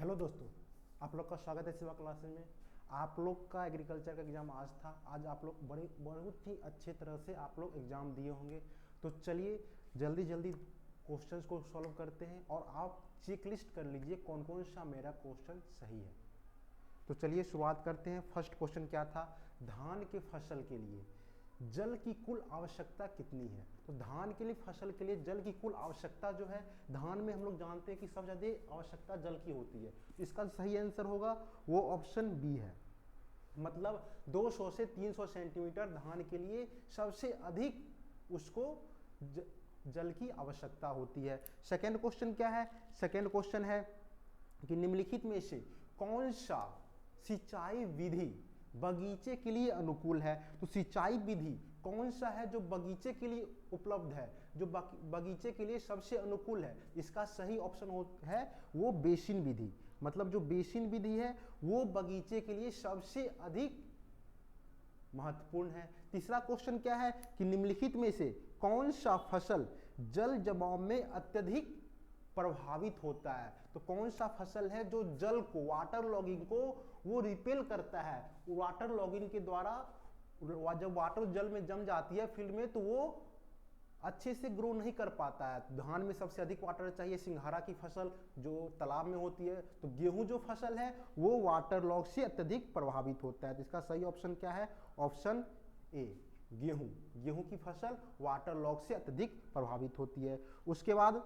Hello दोस्तों, आप लोग का स्वागत है सेवा क्लासेस में। आप लोग का एग्रीकल्चर का एग्ज़ाम आज था। आज आप लोग बहुत ही अच्छे तरह से आप लोग एग्ज़ाम दिए होंगे। तो चलिए जल्दी जल्दी क्वेश्चंस को सॉल्व करते हैं और आप चेक लिस्ट कर लीजिए कौन कौन सा मेरा क्वेश्चन सही है। तो चलिए शुरुआत करते हैं। फर्स्ट क्वेश्चन क्या था? धान के फसल के लिए जल की कुल आवश्यकता कितनी है? तो धान के लिए फसल के लिए जल की कुल आवश्यकता जो है, धान में हम लोग जानते हैं कि सबसे ज़्यादा आवश्यकता जल की होती है। इसका सही आंसर होगा वो ऑप्शन बी है। मतलब 200 से 300 सेंटीमीटर धान के लिए सबसे अधिक उसको जल की आवश्यकता होती है। सेकेंड क्वेश्चन क्या है? सेकेंड क्वेश्चन है कि निम्नलिखित में से कौन सा सिंचाई विधि बगीचे के लिए अनुकूल है? तो सिंचाई विधि कौन सा है जो बगीचे के लिए उपलब्ध है, जो बगीचे के लिए सबसे अनुकूल है? इसका सही ऑप्शन है वो बेसिन विधि। मतलब जो बेसिन विधि है वो बगीचे के लिए सबसे अधिक महत्वपूर्ण है। तीसरा क्वेश्चन क्या है कि निम्नलिखित में से कौन सा फसल जल जमाव में अत्यधिक प्रभावित होता है? तो कौन सा फसल है जो जल को, वाटर लॉगिंग को वो रिपेल करता है? वाटर लॉगिंग के द्वारा जब वाटर जल में जम जाती है फील्ड में तो वो अच्छे से ग्रो नहीं कर पाता है। धान में सबसे अधिक वाटर चाहिए, सिंघाड़ा की फसल जो तालाब में होती है। तो गेहूं जो फसल है वो वाटर लॉग से अत्यधिक प्रभावित होता है। तो इसका सही ऑप्शन क्या है? ऑप्शन ए, गेहूं। गेहूं की फसल वाटर लॉग से अत्यधिक प्रभावित होती है। उसके बाद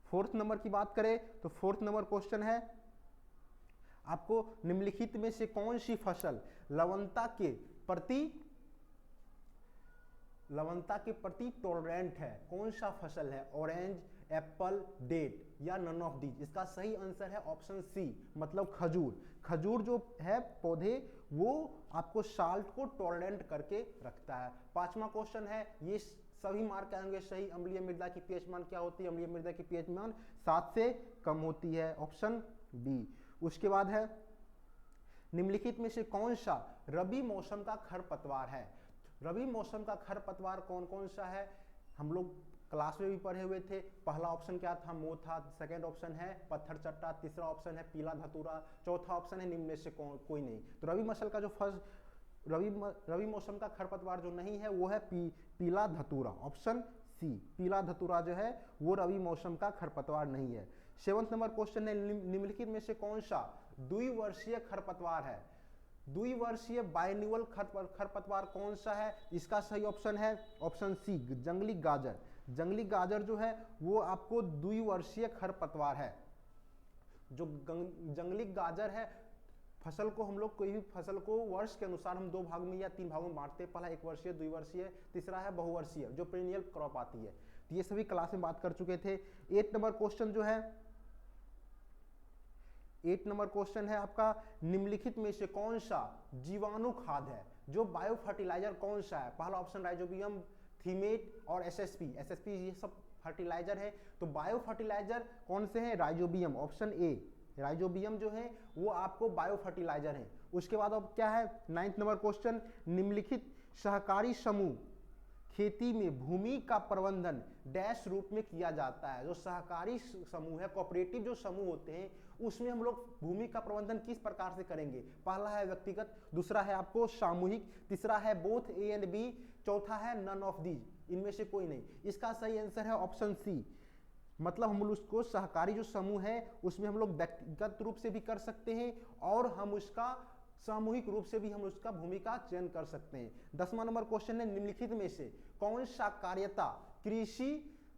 फोर्थ नंबर की बात करें तो फोर्थ नंबर क्वेश्चन है आपको निम्नलिखित में से कौन सी फसल लवणता के प्रति टॉलरेंट है? कौन सा फसल है? ऑरेंज, एप्पल, डेट या नन ऑफ दीज? इसका सही आंसर है ऑप्शन सी, मतलब खजूर। खजूर जो है पौधे वो आपको साल्ट को टॉलरेंट करके रखता है। पांचवा क्वेश्चन है, ये सभी मार्क आएंगे सही। अम्लीय मृदा की पीएच मान क्या होती है? अम्लीय मृदा की पीएच मान 7 से कम होती है, ऑप्शन बी। उसके बाद है निम्नलिखित में से कौन सा रबी मौसम का खरपतवार है? रबी मौसम का खरपतवार कौन कौन सा है? हम लोग क्लास में भी पढ़े हुए थे। पहला ऑप्शन क्या था? मोथा। सेकंड ऑप्शन है पत्थर चट्टा। तीसरा ऑप्शन है पीला धतूरा। चौथा ऑप्शन है निम्न में से कोई नहीं। तो रबी मौसम का जो रबी मौसम का खरपतवार जो नहीं है वो है पीला धतूरा, ऑप्शन सी। पीला धतूरा जो है वो रबी मौसम का खरपतवार नहीं है। सेवंथ नंबर क्वेश्चन है निम्नलिखित में से कौन सा द्विवर्षीय खरपतवार है? द्विवर्षीय बाइन्युअल खरपतवार कौन सा है? इसका सही ऑप्शन है ऑप्शन सी, जंगली गाजर। जंगली गाजर जो है वो आपको द्विवर्षीय खरपतवार है। जो जंगली गाजर है, फसल को हम लोग कोई भी फसल को वर्ष के अनुसार हम 2 भाग में या 3 भागों में बांटते हैं। पहला एक वर्षीय, द्विवर्षीय, तीसरा है बहुवर्षीय जो पेरिनियल क्रॉप आती है। तो ये सभी क्लास में बात कर चुके थे। 8 नंबर क्वेश्चन जो है 8 नंबर क्वेश्चन है आपका निम्नलिखित में से कौन सा जीवाणु खाद है? जो बायो फर्टिलाइजर कौन सा है? पहला ऑप्शन राइजोबियम, थीमेट और एसएसपी। एसएसपी ये सब फर्टिलाइजर है। तो बायो फर्टिलाइजर कौन से हैं? Rhizobium, option A. राइजोबियम जो है वो आपको बायो फर्टिलाइजर है। उसके बाद अब क्या है 9th नंबर क्वेश्चन, निम्नलिखित सहकारी समूह खेती में भूमि का प्रबंधन डैश रूप में किया जाता है? जो सहकारी समूह है, कोऑपरेटिव जो समूह होते हैं उसमें हम लोग भूमि का प्रबंधन किस प्रकार से करेंगे? पहला है व्यक्तिगत, दूसरा है आपको सामूहिक, तीसरा है बोथ ए एंड बी, चौथा है नन ऑफ दीज, इनमें से कोई नहीं। इसका सही आंसर है ऑप्शन सी। मतलब हम उसको सहकारी जो समूह है उसमें हम लोग व्यक्तिगत रूप से भी कर सकते हैं और हम उसका सामूहिक रूप से भी हम उसका भूमिका चयन कर सकते हैं। 10वां नंबर क्वेश्चन है निम्नलिखित में से कौन सा कार्यता कृषि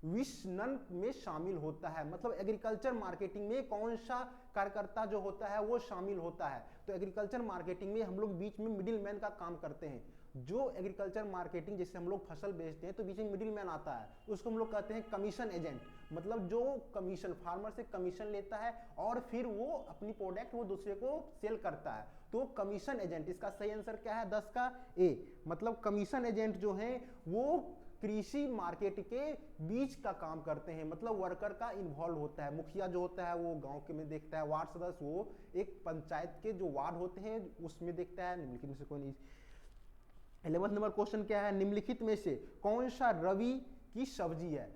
विपणन में शामिल होता है? मतलब एग्रीकल्चर मार्केटिंग में कौन सा कार्यकर्ता जो होता है वो शामिल होता है? तो एग्रीकल्चर मार्केटिंग में हम लोग बीच में मिडिल मैन का काम करते हैं। जो एग्रीकल्चर मार्केटिंग जैसे हम लोग फसल बेचते हैं तो बीच में मिडिल मैन आता है, उसको हम लोग कहते हैं कमीशन एजेंट। मतलब जो कमीशन फार्मर से कमीशन लेता है और फिर वो अपनी प्रोडक्ट वो दूसरे को सेल करता है, तो कमीशन एजेंट। इसका सही आंसर क्या है 10 का ए। मतलब कमीशन एजेंट जो है वो कृषि मार्केट के बीच का काम करते हैं। मतलब वर्कर का इन्वॉल्व होता है। मुखिया जो होता है वो गांव के में देखता है, वार्ड सदस्य वो एक पंचायत के जो वार्ड होते हैं उसमें देखता है। निम्नलिखित में से कोई नहीं। 11वां नंबर क्वेश्चन क्या है? निम्नलिखित में से कौन सा रबी की सब्जी है?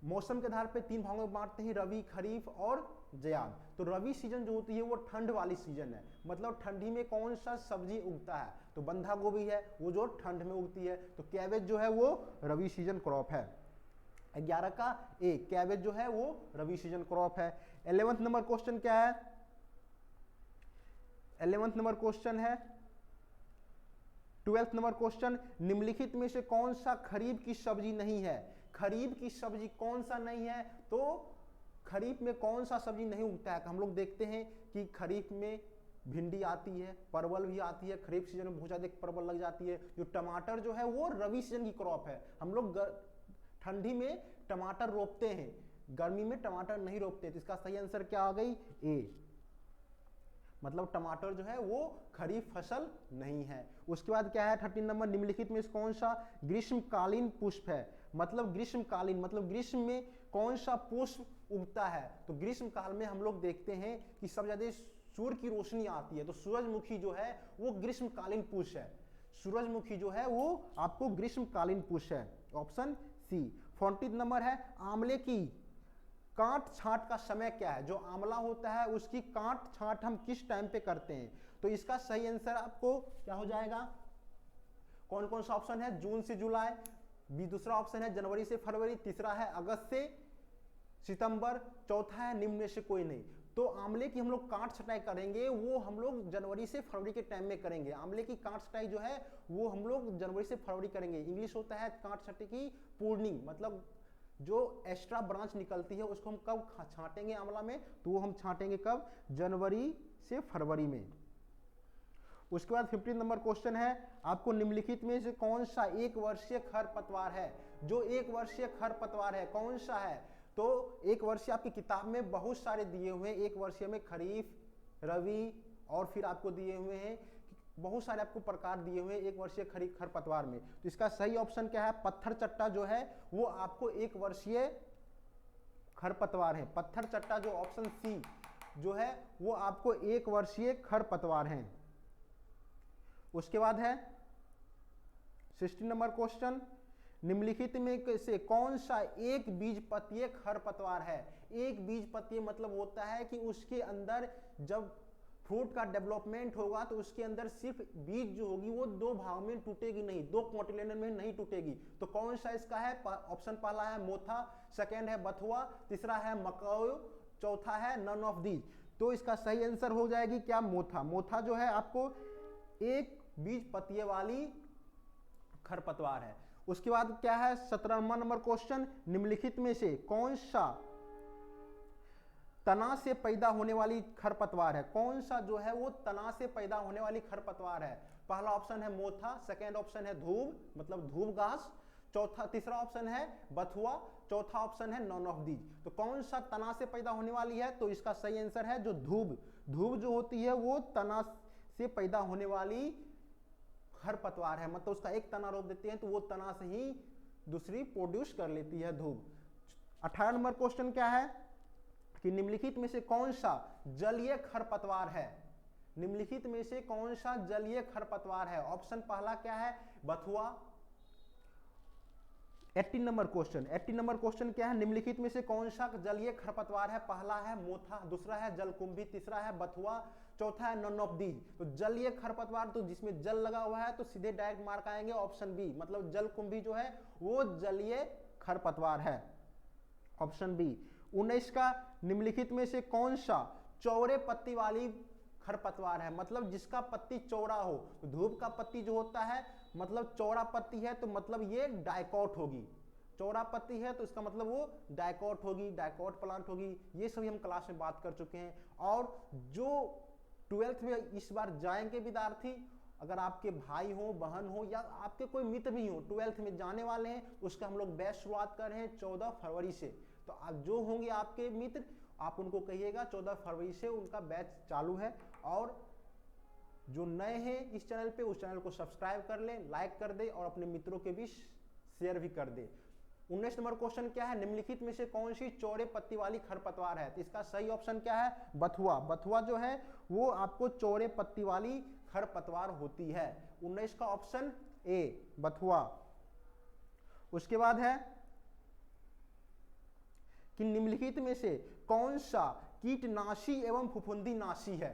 मौसम के आधार पे 3 भागों में बांटते हैं, रवि, खरीफ और जयाद। तो रवि सीजन जो होती है वो ठंड वाली सीजन है, मतलब ठंडी में कौन सा सब्जी उगता है, तो बंधा गोभी है वो जो ठंड में उगती है, तो कैबेज जो है वो रवि सीजन क्रॉप है। 11 का ए, कैबेज जो है वो रवि सीजन क्रॉप है। 11th नंबर क्वेश्चन क्या है, 11th नंबर क्वेश्चन है 12th नंबर क्वेश्चन, निम्नलिखित में से कौन सा खरीफ की सब्जी नहीं है। खरीफ की सब्जी कौन सा नहीं है, तो खरीफ में कौन सा सब्जी नहीं उगता है। हम लोग देखते हैं कि खरीफ में भिंडी आती है, परवल भी आती है, खरीफ सीजन में बहुत ज्यादा परवल लग जाती है। जो टमाटर जो है वो रवि सीजन की क्रॉप है। हम लोग ठंडी में टमाटर रोपते हैं, गर्मी में टमाटर नहीं रोपते, तो इसका सही आंसर क्या आ गई, ए, मतलब टमाटर जो है वो खरीफ फसल नहीं है। उसके बाद क्या है 13 नंबर, निम्नलिखित में कौन सा ग्रीष्मकालीन पुष्प है। मतलब ग्रीष्मकालीन मतलब ग्रीष्म में कौन सा पुष्प उगता है, तो ग्रीष्म काल में हम लोग देखते हैं कि सबसे ज्यादा सूर्य की रोशनी आती है, तो सूरजमुखी जो है वो ग्रीष्मकालीन पुष्प है। सूरजमुखी जो है वो आपको ग्रीष्मकालीन पुष्प है, ऑप्शन सी। 14 नंबर है, आंवले की काट छांट का समय क्या है। जो आंवला होता है उसकी काट छांट हम किस टाइम पे करते हैं, तो इसका सही आंसर आपको क्या हो जाएगा, कौन कौन सा ऑप्शन है, जून से जुलाई, दूसरा ऑप्शन है जनवरी से फरवरी, तीसरा है अगस्त से सितंबर, चौथा है निम्न में से कोई नहीं। तो आंवले की हम लोग काट छटाई करेंगे वो हम लोग जनवरी से फरवरी के टाइम में करेंगे। आंवले की काट छटाई जो है वो हम लोग जनवरी से फरवरी करेंगे। इंग्लिश होता है काट छटाई की पूर्णिंग, मतलब जो एक्स्ट्रा ब्रांच निकलती है उसको हम कब छांटेंगे आंवला में, तो वो हम छांटेंगे कब, जनवरी से फरवरी में। उसके बाद 15 नंबर क्वेश्चन है, आपको निम्नलिखित में से कौन सा एक वर्षीय खरपतवार है। जो एक वर्षीय खरपतवार है कौन सा है, तो एक वर्षीय आपकी किताब में बहुत सारे दिए हुए हैं। एक वर्षीय में खरीफ, रवि और फिर आपको दिए हुए हैं बहुत सारे आपको प्रकार दिए हुए हैं एक वर्षीय खरपतवार में। तो इसका सही ऑप्शन क्या है, पत्थर चट्टा जो है वो आपको एक वर्षीय खरपतवार है। पत्थर चट्टा जो ऑप्शन सी जो है वो आपको एक वर्षीय खरपतवार है। उसके बाद है 16 नंबर क्वेश्चन, निम्नलिखित में से कौन सा एक बीजपत्रीय खरपतवार है। एक बीजपत्रीय मतलब होता है कि उसके अंदर जब फ्रूट का डेवलपमेंट होगा तो उसके अंदर सिर्फ बीज जो होगी वो दो भाग में टूटेगी नहीं, दो कॉटिलेडन में नहीं टूटेगी। तो कौन सा इसका है, ऑप्शन पहला है मोथा, सेकंड है बथुआ, तीसरा है मकाओ, चौथा है नन ऑफ दीज। तो इसका सही आंसर हो जाएगी क्या, मोथा। मोथा जो है आपको एक बीज पत्तिये वाली खरपतवार है। उसके बाद क्या है 17वां नंबर क्वेश्चन, निम्नलिखित में से कौन सा तना से पैदा होने वाली खरपतवार है। कौन सा जो है वो तना से पैदा होने वाली खरपतवार है। पहला ऑप्शन है मोथा, सेकंड ऑप्शन है धूब मतलब धूप घास, तीसरा ऑप्शन है बथुआ, चौथा ऑप्शन है नॉन ऑफ दीज। तो कौन सा तना से पैदा होने वाली है, तो इसका सही आंसर है जो धूब। धूब जो होती है वो तना से पैदा होने वाली खरपतवार है, मतलब उसका एक तना रोप देते हैं तो वो तना से ही दूसरी प्रोड्यूस कर लेती है धूप। 18 नंबर क्वेश्चन क्या है कि निम्नलिखित में से कौन सा जलीय खरपतवार है। निम्नलिखित में से कौन सा जलीय खरपतवार है, ऑप्शन पहला क्या है बथुआ। 18 नंबर क्वेश्चन क्या है, निम्नलिखित में से कौन सा जलीय खरपतवार है। पहला है मोथा, दूसरा है जलकुंभी, तीसरा है बथुआ, चौथा है नन ऑफ दीज। तो जलीय खरपतवार तो जिसमें जल लगा हुआ है तो सीधे डायरेक्ट मार्क आएंगे ऑप्शन बी, मतलब जलकुंभी जो है वो जलीय खरपतवार है, ऑप्शन बी। 19 का निम्नलिखित में से कौन सा चौड़े पत्ती वाली खरपतवार है, मतलब जिसका पत्ती चौड़ा हो। तो धूप का पत्ती जो होता है मतलब चौड़ा पत्ती है तो मतलब ये डाइकॉट होगी। चौड़ा पत्ती है तो इसका मतलब वो डाइकॉट होगी, डाइकॉट प्लांट होगी। ये सभी हम क्लास में बात कर चुके हैं। और जो 12th में इस बार जाएंगे विद्यार्थी, अगर आपके भाई हो, बहन हो या आपके कोई मित्र भी हो 12th में जाने वाले हैं, उसका हम लोग बैच शुरुआत कर रहे हैं 14 फरवरी से। तो आप जो होंगे आपके मित्र, आप उनको कहिएगा 14 फरवरी से उनका बैच चालू है। और जो नए हैं इस चैनल पे, उस चैनल को सब्सक्राइब कर लें, लाइक कर दे और अपने मित्रों के बीच शेयर भी कर दे। 19 नंबर क्वेश्चन क्या है, निम्नलिखित में से कौन सी चौड़े पत्ती वाली खरपतवार है। तो इसका सही ऑप्शन क्या है बथुआ। बथुआ जो है वो आपको चौड़े पत्ती वाली खरपतवार होती है। 19 का ऑप्शन ए बथुआ। उसके बाद है कि निम्नलिखित में से कौन सा कीटनाशी एवं फफूंदीनाशी है।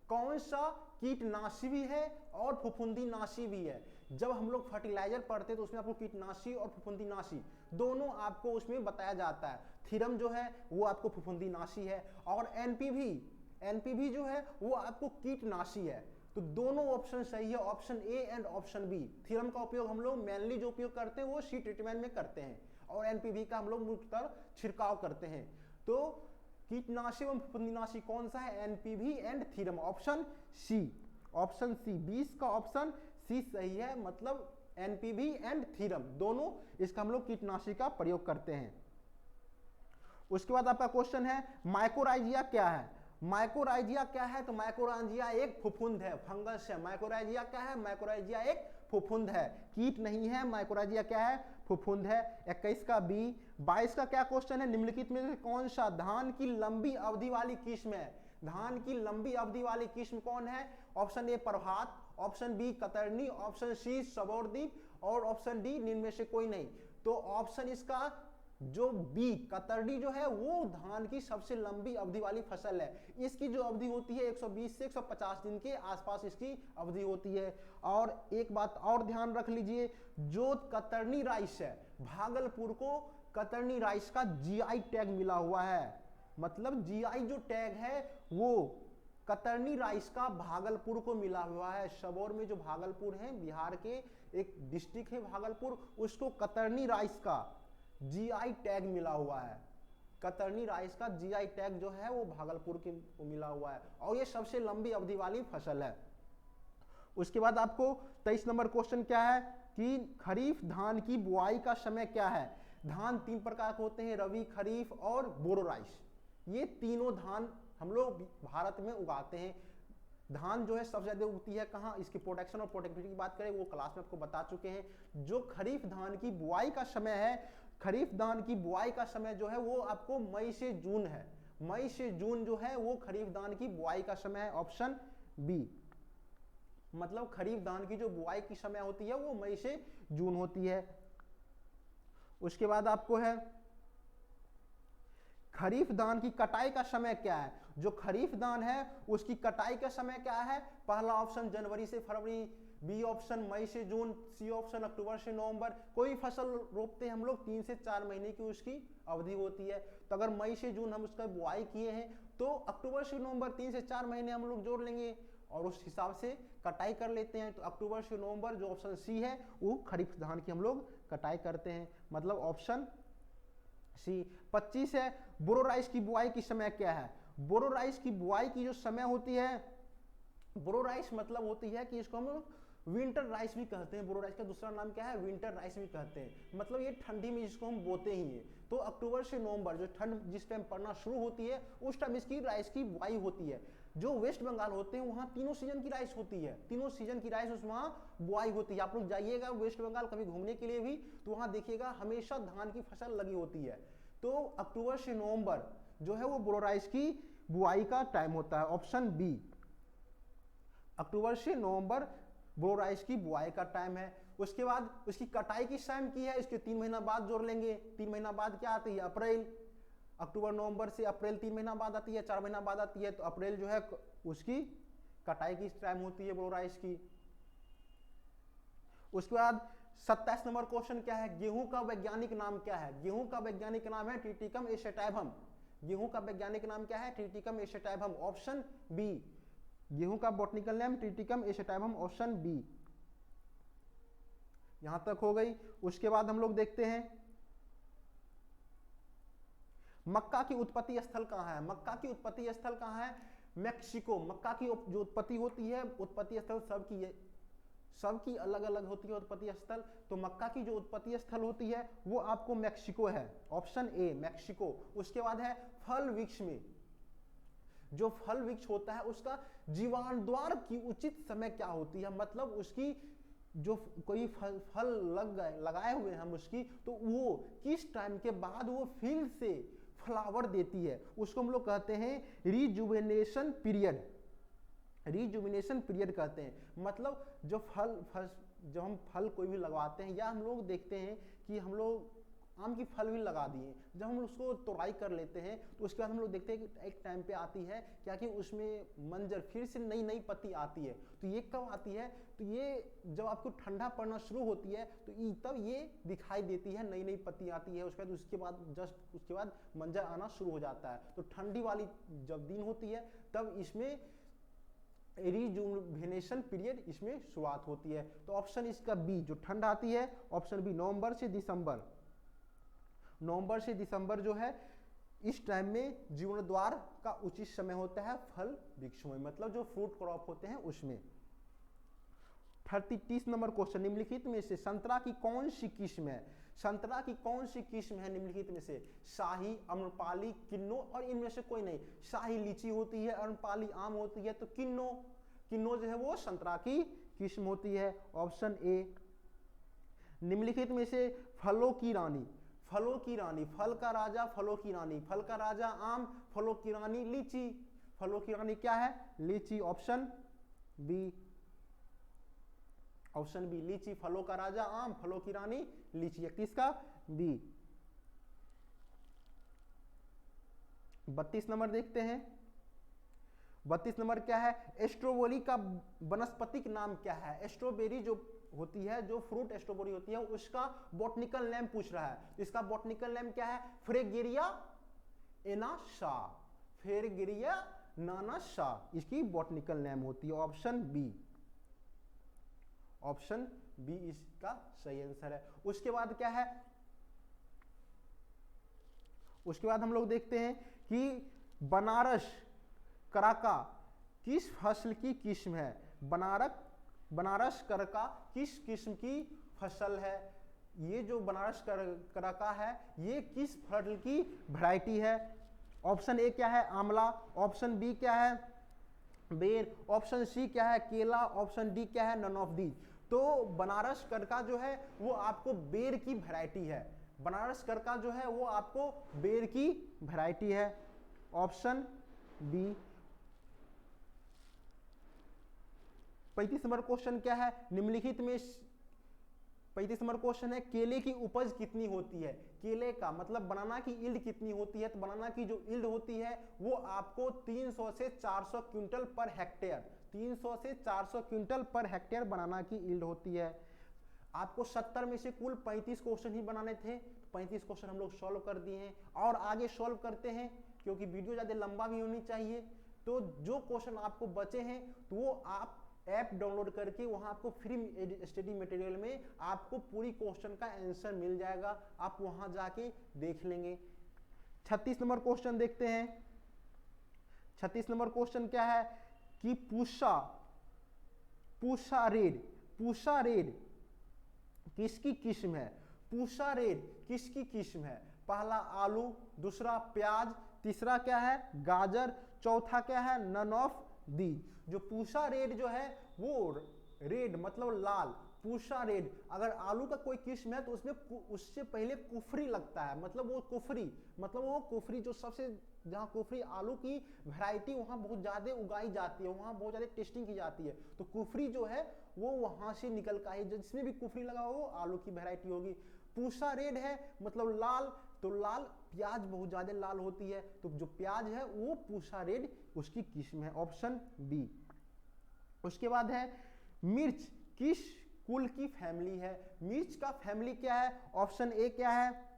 कौन सा कीटनाशी भी है और फफूंदीनाशी भी है। जब हम लोग फर्टिलाइजर पढ़ते हैं तो उसमें आपको कीटनाशी और फफूंदीनाशी दोनों आपको उसमें बताया जाता है। थीरम जो है वो आपको फफूंदीनाशी है और एनपीवी जो है वो आपको कीटनाशी है। तो दोनों ऑप्शन सही है, option A and option B. Thiram का उपयोग हम लोग मेनली जो उपयोग करते हैं वो सीड ट्रीटमेंट में करते हैं और एनपीवी का हम लोग मुख्यतः छिड़काव करते हैं। तो कीटनाशी एवं फफूंदीनाशी कौन सा है, NPV and thiram, option C. Option C 20 का ऑप्शन सी सही है, मतलब एनपीवी एंड थीरम दोनों इसका हम लोग कीटनाशी का प्रयोग करते हैं। उसके बाद आपका क्वेश्चन है माइकोराइजिया क्या है। माइकोराइजिया क्या है, तो माइकोराइजिया एक फफूंद है, फंगस है। माइकोराइजिया क्या है, माइकोराइजिया एक फफूंद है, कीट नहीं है। माइकोराइजिया क्या है, फफूंद है। 21 का बी। 22 का क्या क्वेश्चन है, निम्नलिखित में से कौन सा धान की लंबी अवधि वाली किस्म है। धान की लंबी अवधि वाली किस्म कौन है, option A Prabhat, option B Katarni, option C Sabourdeep और ऑप्शन डी निम्न में से कोई नहीं। तो ऑप्शन इसका जो बी कतरनी जो है वो धान की सबसे लंबी अवधि वाली फसल है। इसकी जो अवधि होती है 120 से 150 दिन के आसपास इसकी अवधि होती है। और एक बात और ध्यान रख लीजिए, जो कतरनी राइस है भागलपुर को कतरनी राइस का जीआई टैग मिला हुआ है। मतलब जीआई जो टैग है वो कतरनी राइस का भागलपुर को मिला हुआ है। सबौर में जो भागलपुर है बिहार के एक डिस्ट्रिक्ट है भागलपुर, उसको कतरनी राइस का जीआई टैग मिला हुआ है। कतरनी राइस का जीआई टैग जो है वो भागलपुर को मिला हुआ है और ये सबसे लंबी अवधि वाली फसल है। उसके बाद आपको 23 नंबर क्वेश्चन क्या है कि खरीफ धान की बुआई का समय क्या है। धान 3 प्रकार के होते हैं, रवि, खरीफ और बोरो राइस। ये तीनों धान हम लोग भारत में उगाते हैं। धान जो है सबसे ज्यादा उगती है कहाँ, इसकी प्रोडक्शन और प्रोडक्टिविटी की बात करें वो क्लास में आपको बता चुके हैं। जो खरीफ धान की बुआई का समय है, खरीफ धान की बुआई का समय जो है वो आपको मई से जून है। मई से जून जो है वो खरीफ धान की बुआई का समय है, ऑप्शन बी। मतलब खरीफ धान की जो बुआई की समय होती है वो मई से जून होती है। उसके बाद आपको है खरीफ धान की कटाई का समय क्या है। जो खरीफ धान है उसकी कटाई का समय क्या है, पहला ऑप्शन जनवरी से फरवरी, बी ऑप्शन मई से जून, सी ऑप्शन अक्टूबर से नवंबर। कोई फसल रोपते हैं हम लोग 3 से 4 महीने की उसकी अवधि होती है। तो अगर मई से जून हम उसका बुआई किए हैं तो अक्टूबर से नवंबर 3 से 4 महीने हम लोग जोड़ लेंगे और उस हिसाब से कटाई कर लेते हैं। तो अक्टूबर से नवंबर जो ऑप्शन सी है वो खरीफ धान की हम लोग कटाई करते हैं, मतलब ऑप्शन सी। 25 है बोरो राइस की बुआई की समय क्या है। बोरो राइस की बुआई की जो समय होती है, बोरो राइस मतलब होती है कि इसको हम विंटर राइस भी कहते हैं। बोरो राइस का दूसरा नाम क्या है, विंटर राइस भी कहते हैं। मतलब ये ठंडी में जिसको हम बोते ही हैं। तो अक्टूबर से नवंबर जो ठंड जिस टाइम पड़ना शुरू होती है उस टाइम इसकी राइस की बुआई होती है। जो वेस्ट बंगाल होते हैं वहाँ तीनों सीजन की राइस होती है, तीनों सीजन की राइस उस वहाँ बुआई होती है। आप लोग जाइएगा वेस्ट बंगाल कभी घूमने के लिए भी तो वहाँ देखिएगा हमेशा धान की फसल लगी होती है। तो अक्टूबर से नवंबर जो है वो बोरो राइस की बुआई का टाइम होता है, ऑप्शन बी। अक्टूबर से नवंबर बोरो राइस की बुआई का टाइम है। उसके बाद उसकी कटाई किस टाइम की है, इसके 3 महीना बाद जोड़ लेंगे। 3 महीना बाद क्या आती है, अप्रैल। अक्टूबर नवंबर से अप्रैल 3 महीना बाद आती है, 4 महीना बाद आती है। तो अप्रैल जो है उसकी कटाई की टाइम होती है बोरो राइस की। उसके बाद 27 नंबर क्वेश्चन क्या है, गेहूं का वैज्ञानिक नाम क्या है। गेहूं का वैज्ञानिक नाम है ट्रिटिकम एसेटाइवम। गेहूं का वैज्ञानिक नाम क्या है, ट्रिटिकम एसेटाइवम, ऑप्शन बी। गेहूं का botanical name Triticum aestivum, option B. यहां तक हो गई। उसके बाद हम लोग देखते हैं मक्का की उत्पत्ति स्थल कहां है। मक्का की उत्पत्ति स्थल कहां है, मैक्सिको। मक्का की जो उत्पत्ति होती है, उत्पत्ति स्थल सबकी अलग अलग होती है उत्पत्ति स्थल। तो मक्का की जो उत्पत्ति स्थल होती है वो आपको मैक्सिको है, ऑप्शन ए मैक्सिको। उसके बाद है फल वृक्ष में, जो फल वृक्ष होता है उसका जीवाणुद्वार की उचित समय क्या होती है। मतलब उसकी जो कोई फल लगाए हुए हैं हम उसकी, तो वो किस टाइम के बाद वो फिर से फ्लावर देती है, उसको हम लोग कहते हैं रिजुवेनेशन पीरियड। रिजुविनेशन पीरियड कहते हैं। मतलब जो हम फल कोई भी लगवाते हैं या हम लोग देखते हैं कि हम लोग आम की फल भी लगा दिए। जब हम उसको तोड़ाई कर लेते हैं तो उसके बाद हम लोग देखते हैं कि एक टाइम पे आती है क्या कि उसमें मंजर फिर से नई नई पत्ती आती है। तो ये कब आती है, तो ये जब आपको ठंडा पड़ना शुरू होती है तो तब ये दिखाई देती है, नई नई पत्ती आती है। उसके बाद जस्ट उसके बाद मंजर आना शुरू हो जाता है। तो ठंडी वाली जब दिन होती है तब इसमें रिजुवेनेशन पीरियड इसमें शुरुआत होती है। तो ऑप्शन इसका बी जो ठंड आती है, ऑप्शन बी नवंबर से दिसंबर, नवंबर से दिसंबर जो है इस टाइम में जीर्णोद्वार का उचित समय होता है फल वृक्षों में, मतलब जो फ्रूट क्रॉप होते हैं उसमें। 30 नंबर क्वेश्चन, निम्नलिखित में से संतरा की कौन सी किस्म है, संतरा की कौन सी किस्म है निम्नलिखित में से, शाही, अम्रपाली, किन्नो और इनमें से कोई नहीं। शाही लीची होती है, अम्रपाली आम होती है, तो किन्नो जो है वो संतरा की किस्म होती है, ऑप्शन ए। निम्नलिखित में से फलों की रानी, फलों की रानी, फल का राजा, फलों की रानी, फल का राजा आम, फलों की रानी लीची, फलों की रानी क्या है, लीची, ऑप्शन बी, ऑप्शन बी लीची, फलों का राजा आम, फलों की रानी लीची, 31 का बी। 32 नंबर देखते हैं, 32 नंबर क्या है, स्ट्रॉबेरी का वनस्पतिक नाम क्या है। स्ट्रॉबेरी जो होती है, जो फ्रूट स्ट्रॉबेरी होती है उसका बॉटनिकल नेम पूछ रहा है। तो इसका बॉटनिकल नेम क्या है, फ्रेगेरिया एनाशा, फ्रेगेरिया नानाशा इसकी बॉटनिकल नेम होती है, ऑप्शन बी, ऑप्शन बी इसका सही आंसर है। उसके बाद क्या है, उसके बाद हम लोग देखते हैं कि बनारस कराका किस फसल की किस्म है, बनारस कराका किस किस्म की फसल है। ये जो बनारस कराका है ये किस फल की वैरायटी है। ऑप्शन ए क्या है, आंवला, ऑप्शन बी क्या है, बेर, ऑप्शन सी क्या है, केला, ऑप्शन डी क्या है, नन ऑफ दीज। तो बनारस कराका जो है वो आपको बेर की वैरायटी है, बनारस कराका जो है वो आपको बेर की वैरायटी है, ऑप्शन बी। 35 नंबर क्वेश्चन क्या है, निम्नलिखित में 35 नंबर क्वेश्चन है, केले की उपज कितनी होती है, केले का मतलब बनाना की यील्ड कितनी होती है। तो बनाना की जो यील्ड होती है वो आपको 300 से 400 क्विंटल पर हेक्टेयर, 300 से 400 क्विंटल पर हेक्टेयर बनाना की यील्ड होती है। आपको 70 में से कुल 35 क्वेश्चन ही बनाने थे, 35 क्वेश्चन हम लोग सॉल्व कर दिए हैं और आगे सॉल्व करते हैं क्योंकि वीडियो ज़्यादा लंबा भी होनी चाहिए। तो जो क्वेश्चन आपको बचे हैं तो वो आप ऐप डाउनलोड करके वहां आपको फ्री स्टडी मटेरियल में आपको पूरी क्वेश्चन का आंसर मिल जाएगा, आप वहां जाके देख लेंगे। 36 नंबर क्वेश्चन देखते हैं, 36 नंबर क्वेश्चन क्या है कि पूषा रेड किसकी किस्म है, पूषा रेड किसकी किस्म है। पहला आलू, दूसरा प्याज, तीसरा क्या है गाजर, चौथा क्या है नन ऑफ दी। जो पूषा रेड जो है वो रेड मतलब लाल, पूषा रेड। अगर आलू का कोई किस्म है तो उसमें उससे पहले कुफरी लगता है, मतलब वो कुफरी जो सबसे जहाँ कुफरी आलू की वैरायटी वहाँ बहुत ज़्यादा उगाई जाती है, वहाँ बहुत ज़्यादा टेस्टिंग की जाती है। तो कुफरी जो है वो वहाँ से निकल का है, जिसमें भी कुफरी लगा हो वो आलू की वैरायटी होगी। पूषा रेड है मतलब लाल, तो लाल प्याज बहुत ज़्यादा लाल होती है, तो जो प्याज है वो पूषा रेड उसकी किस्म है, ऑप्शन बी। उसके बाद है मिर्च किस कुल की फैमिली है, मिर्च का फैमिली क्या है। ऑप्शन ए क्या है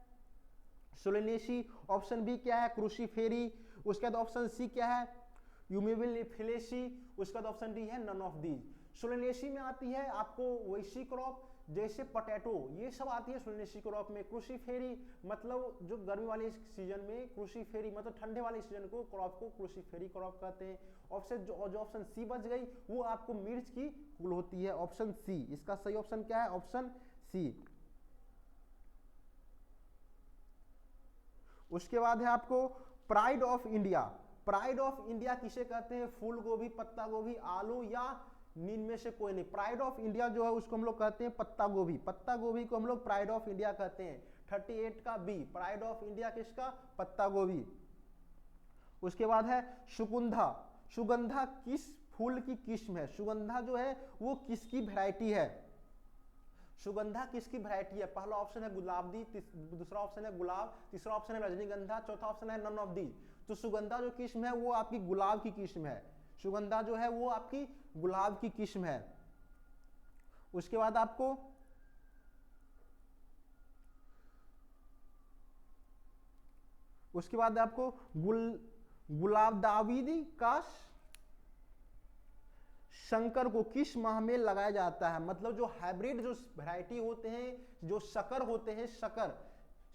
सोलेनेसी, ऑप्शन बी क्या है क्रूसीफेरी, उसके बाद ऑप्शन सी क्या है यूमेबिलिफेलेसी, उसके बाद ऑप्शन डी है नन ऑफ दीज। सोलेनेसी में आती है आपको वैसी क्रॉप जैसे पोटैटो, ये सब आती है सोलेनेसी क्रॉप में। क्रूसीफेरी मतलब जो गर्मी वाले सीजन में, क्रूसीफेरी मतलब ठंडे वाले सीजन को क्रॉप को क्रूसीफेरी क्रॉप कहते हैं। ऑप्शन जो ऑप्शन सी बच गई वो आपको मिर्च की कुल होती है, ऑप्शन सी। इसका सही ऑप्शन क्या है, ऑप्शन सी। उसके बाद है आपको pride of India, pride of India किसे कहते हैं, फूल गोभी, पत्ता गोभी, आलू या नीन में से कोई नहीं। प्राइड ऑफ इंडिया जो है उसको हम लोग कहते हैं पत्ता गोभी, पत्ता गोभी को हम लोग प्राइड ऑफ इंडिया कहते हैं। 38 का बी, प्राइड ऑफ इंडिया किसका, पत्ता गोभी। उसके बाद है सुगंधा, सुगंधा किस फूल की किस्म है, सुगंधा जो है वो किसकी वैरायटी है। सुगंधा किसकी वैरायटी है? पहला ऑप्शन है गुलाबी, दूसरा ऑप्शन है गुलाब, तीसरा ऑप्शन है रजनीगंधा, चौथा ऑप्शन है नन ऑफ दीज। तो सुगंधा जो किस्म है वो आपकी गुलाब की किस्म है, सुगंधा जो है वो आपकी गुलाब की किस्म है। उसके बाद आपको गुलाबदाविदी का शंकर को किस माह में लगाया जाता है? मतलब जो हाइब्रिड जो वैरायटी होते हैं, जो शकर होते हैं,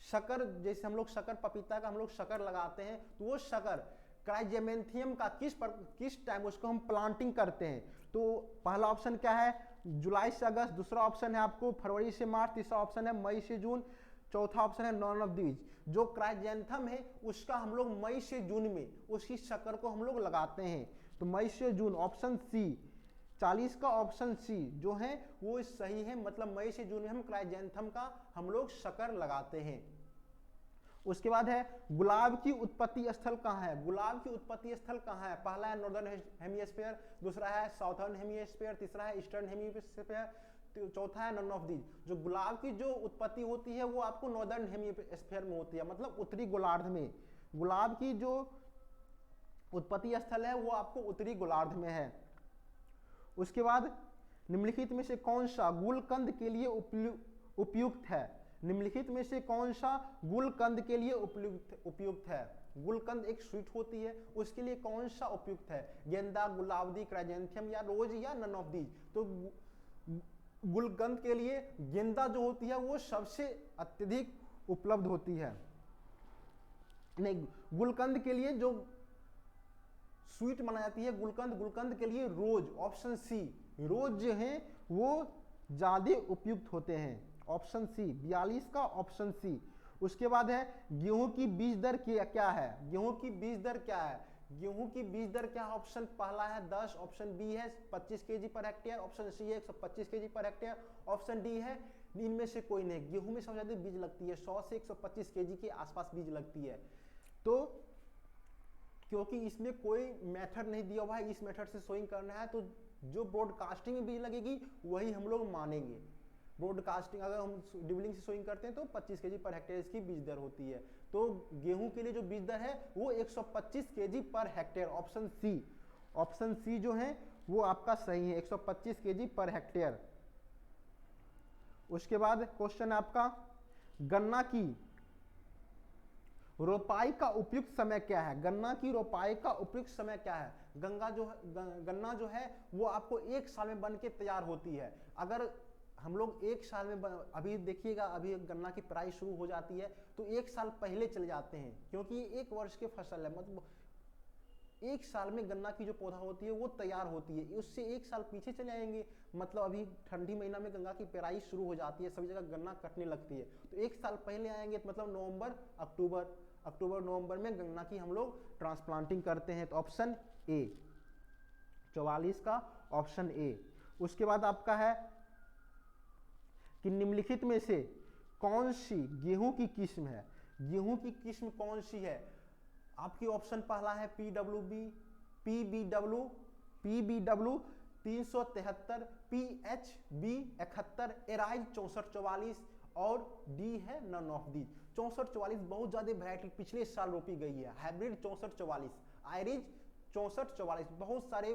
शकर जैसे हम लोग शकर पपीता का हम लोग शकर लगाते हैं, तो वो शकर क्राइजेमेंथियम का किस टाइम उसको हम प्लांटिंग करते हैं? तो पहला ऑप्शन क्या है? जुलाई से अगस्त, दूसरा ऑप्शन है आपको फरवरी से मार्च, तीसरा ऑप्शन है मई से जून, चौथा ऑप्शन है नॉन ऑफ दीज। जो क्राइजेंथम है उसका हम लोग मई से जून में उसकी शक्कर को हम लोग लगाते हैं। तो मई से जून, ऑप्शन सी 40 का ऑप्शन सी जो है वो सही है। मतलब मई से जून में हम क्राइजेंथम का हम लोग शक्कर लगाते हैं। उसके बाद है गुलाब की उत्पत्ति स्थल कहाँ है? गुलाब की उत्पत्ति स्थल कहाँ है? पहला है नॉर्दर्न हेमिस्फीयर, दूसरा है साउथर्न हेमिस्फीयर, तीसरा है ईस्टर्न हेमिस्फीयर, चौथा है नन ऑफ दीज। जो गुलाब की जो उत्पत्ति होती है वो आपको नॉर्दर्न हेमिस्फीयर में होती है, मतलब उत्तरी गोलार्ध में। गुलाब की जो उत्पत्ति स्थल है वो आपको उत्तरी गोलार्ध में है। उसके बाद निम्नलिखित में से कौन सा गुलकंद के लिए उपयुक्त है? निम्नलिखित में से कौन सा गुलकंद के लिए उपयुक्त है? गुलकंद एक स्वीट होती है, उसके लिए कौन सा उपयुक्त है? गेंदा, गुलाबी, क्राइजेंथियम या रोज या नन ऑफ दीज? तो गुलकंद के लिए गेंदा जो होती है वो सबसे अत्यधिक उपलब्ध होती है। नहीं, गुलकंद के लिए जो स्वीट बनाई जाती है गुलकंद के लिए रोज, ऑप्शन सी, रोज जो है वो ज्यादा उपयुक्त होते हैं। ऑप्शन सी 42 का ऑप्शन सी। उसके बाद है गेहूं की बीज दर क्या है? गेहूं की बीज दर क्या है? गेहूं की बीज दर क्या? ऑप्शन पहला है 10, ऑप्शन बी है 25 केजी पर हेक्टेयर, ऑप्शन सी है 125 केजी पर हेक्टेयर, ऑप्शन डी है इनमें से कोई नहीं। गेहूं में सबसे ज्यादा बीज लगती है, 100 से 125 केजी के आसपास बीज लगती है। तो क्योंकि इसमें कोई मेथड नहीं दिया हुआ है, इस मेथड से सोइंग करना है, तो जो ब्रॉडकास्टिंग में बीज लगेगी वही हम लोग मानेंगे। ब्रॉडकास्टिंग अगर हम ड्रिबलिंग से सोइंग करते हैं तो 25 केजी पर हेक्टेयर इसकी बीज दर होती है। तो गेहूं के लिए जो बीज दर है वो 125 केजी पर hectare, option C. Option C जो है वो आपका सही है, 125 केजी पर हेक्टेयर। उसके बाद क्वेश्चन आपका गन्ना की रोपाई का उपयुक्त समय क्या है? गन्ना की रोपाई का उपयुक्त समय क्या है? गन्ना जो है वो आपको 1 साल में बन के तैयार होती है। अगर हम लोग 1 साल में अभी देखिएगा, अभी गन्ना की पेराई शुरू हो जाती है तो 1 साल पहले चले जाते हैं, क्योंकि ये 1 वर्ष की फसल है। मतलब 1 साल में गन्ना की जो पौधा होती है वो तैयार होती है, उससे 1 साल पीछे चले आएंगे। मतलब अभी ठंडी महीना में गन्ना की पेराई शुरू हो जाती है, सभी जगह गन्ना कटने लगती है, तो 1 साल पहले आएंगे तो मतलब अक्टूबर नवंबर में गन्ना की हम लोग ट्रांसप्लांटिंग करते हैं। तो ऑप्शन ए 44 का ऑप्शन ए। उसके बाद आपका है कि निम्नलिखित में से कौन सी गेहूं की किस्म है? गेहूं की किस्म कौन सी है? आपकी ऑप्शन पहला है PBW 373, PHB 71, एराइज 6444 और डी है नन ऑफ दीज। 6444 बहुत ज्यादा वैरायटी पिछले साल रोपी गई है। हाइब्रिड 6444, आयरिज 6444, बहुत सारे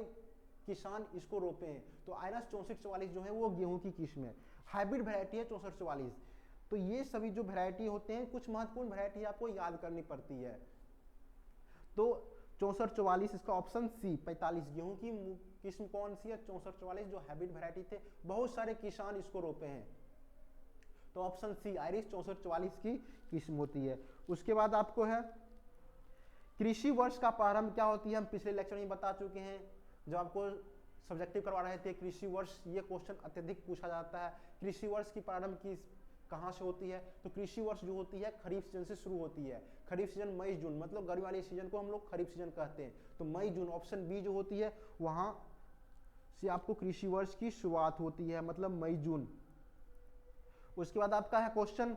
किसान इसको रोपे हैं। तो आयरस 6444 जो है वो गेहूं की किस्म है, हाइब्रिड वैरायटी है 6444। तो ये सभी जो वैरायटी होते हैं, कुछ महत्वपूर्ण वैरायटी आपको याद करनी पड़ती है। तो 6444 इसका ऑप्शन सी। 45 गेहूं की किस्म कौन सी है? 6444 जो हाइब्रिड वैरायटी थे, बहुत सारे किसान इसको रोपे हैं। तो ऑप्शन सी आयरिश 6444 की किस्म होती है। उसके बाद आपको है कृषि वर्ष का प्रारंभ क्या होती है? हम पिछले लेक्चर में बता चुके हैं, जब आपको सब्जेक्टिव करवा रहे थे कृषि वर्ष, ये क्वेश्चन अत्यधिक पूछा जाता है। कृषि वर्ष की प्रारंभ कहाँ से होती है? तो कृषि वर्ष जो होती है खरीफ सीजन से शुरू होती है। खरीफ सीजन मई जून, मतलब गर्मी वाले सीजन को हम लोग खरीफ सीजन कहते हैं। तो मई जून, ऑप्शन बी जो होती है वहां से आपको कृषि वर्ष की शुरुआत होती है, मतलब मई जून। उसके बाद आपका है क्वेश्चन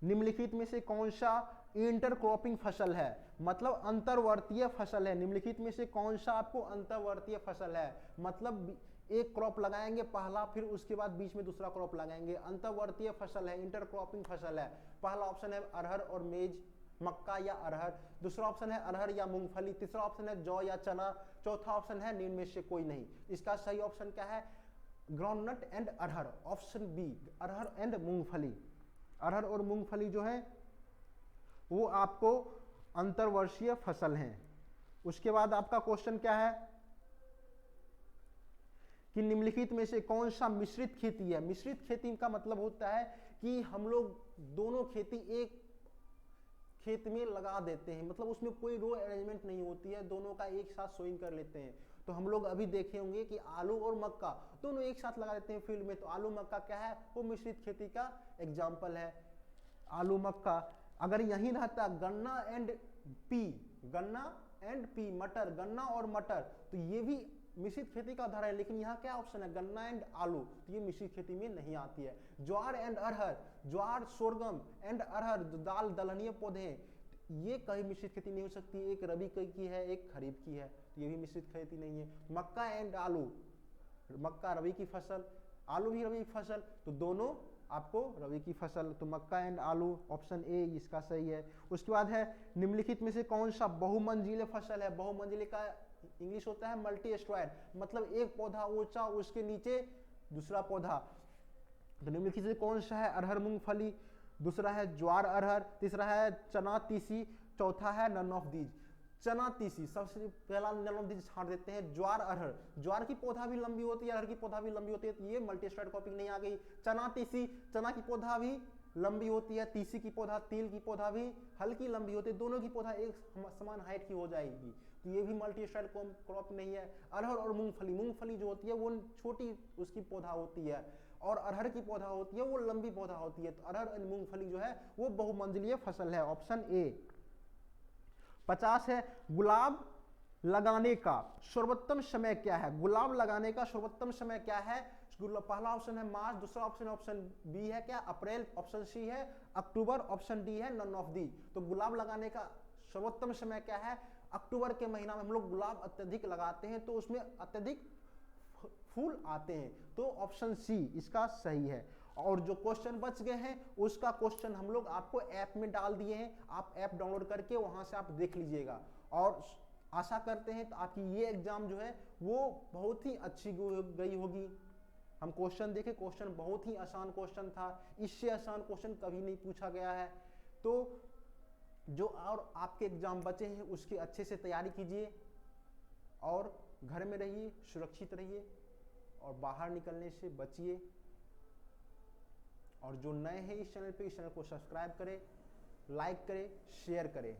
निम्नलिखित में से कौन सा इंटरक्रॉपिंग फसल है? मतलब अंतर्वर्तीय फसल है। निम्नलिखित में से कौन सा आपको अंतर्वर्तीय फसल है? मतलब एक क्रॉप लगाएंगे पहला, फिर उसके बाद बीच में दूसरा क्रॉप लगाएंगे। अंतर्वर्तीय फसल है, इंटरक्रॉपिंग फसल है। पहला ऑप्शन है अरहर और मेज, मक्का या अरहर। दूसरा ऑप्शन है अरहर या मूंगफली। तीसरा ऑप्शन है जौ या चना। चौथा ऑप्शन है निम्न में से कोई नहीं। इसका सही ऑप्शन क्या है? ग्राउंडनट एंड अरहर, ऑप्शन बी, अरहर एंड मूंगफली। अरहर और मूंगफली जो है वो आपको अंतर्वर्षीय फसल हैं। उसके बाद आपका क्वेश्चन क्या है कि निम्नलिखित में से कौन सा मिश्रित खेती है? मिश्रित खेती का मतलब होता है कि हम लोग दोनों खेती एक खेत में लगा देते हैं, मतलब उसमें कोई रो अरेंजमेंट नहीं होती है, दोनों का एक साथ सोइंग कर लेते हैं। तो हम लोग अभी देखे होंगे कि आलू और मक्का दोनों एक साथ लगा देते हैं फील्ड में, तो आलू मक्का क्या है? वो मिश्रित खेती का एग्जाम्पल है, आलू मक्का। अगर यही रहता गन्ना एंड पी, गन्ना एंड पी, मटर, गन्ना और मटर, तो ये भी मिश्रित खेती का उदाहरण है। लेकिन यहाँ क्या ऑप्शन है? गन्ना एंड आलू, तो ये मिश्रित खेती में नहीं आती है। Jowar and arhar, jowar, sorghum and arhar, दाल, दलहनीय पौधे, ये कहीं मिश्रित खेती नहीं हो सकती। एक रबी की है, एक खरीफ की है, तो ये भी मिश्रित खेती नहीं है। मक्का एंड आलू, मक्का रबी की फसल, आलू भी रबी की फसल, तो दोनों आपको रबी की फसल, तो मक्का एंड आलू, ऑप्शन ए इसका सही है। उसके बाद है निम्नलिखित में से कौन सा बहुमंजिले फसल है? बहुमंजिले का इंग्लिश होता है मल्टी स्ट्रैंड, मतलब एक पौधा ऊंचा, उसके नीचे दूसरा पौधा। तो निम्नलिखित से कौन सा है? अरहर मूंगफली, दूसरा है ज्वार अरहर, तीसरा है चना तीसी, चौथा है नन ऑफ दीज। चना तीसी, सबसे पहला नन ऑफ दीज छाड़ देते हैं। ज्वार अरहर, ज्वार की पौधा भी लंबी होती है, अरहर की पौधा भी लंबी होती है, तो ये मल्टी स्ट्रैंड क्रॉपिंग नहीं आ गई। चना तीसी, चना की पौधा भी लंबी होती है, तीसी की पौधा, तिल की पौधा भी हल्की लंबी होती है, दोनों की पौधा एक समान हाइट की हो जाएगी, तो ये भी मल्टी स्ट्रैंड क्रॉप नहीं है। अरहर और मूंगफली, मूंगफली जो होती है वो छोटी उसकी पौधा होती है, और अरहर की पौधा होती है वो लंबी पौधा होती है, तो अरहर और मूंगफली जो है वो बहुमंजिलीय फसल है, ऑप्शन ए। 50 है गुलाब लगाने का सर्वोत्तम समय क्या है? गुलाब लगाने का सर्वोत्तम समय क्या है? पहला ऑप्शन है मार्च, दूसरा ऑप्शन बी है क्या? अप्रैल, ऑप्शन सी है अक्टूबर, ऑप्शन डी है नन ऑफ दी। तो गुलाब लगाने का सर्वोत्तम समय क्या है? अक्टूबर के महीना में हम लोग गुलाब अत्यधिक लगाते हैं, तो उसमें अत्यधिक फूल आते हैं, तो ऑप्शन सी इसका सही है। और जो क्वेश्चन बच गए हैं उसका क्वेश्चन हम लोग आपको ऐप में डाल दिए हैं, आप ऐप डाउनलोड करके वहां से आप देख लीजिएगा। और आशा करते हैं तो आपकी ये एग्जाम जो है वो बहुत ही अच्छी गई होगी। हम क्वेश्चन देखें, क्वेश्चन बहुत ही आसान क्वेश्चन था, इससे आसान क्वेश्चन कभी नहीं पूछा गया है। तो जो और आपके एग्जाम बचे हैं उसकी अच्छे से तैयारी कीजिए, और घर में रहिए, सुरक्षित रहिए, और बाहर निकलने से बचिए। और जो नए हैं इस चैनल पे, इस चैनल को सब्सक्राइब करें, लाइक करें, शेयर करें।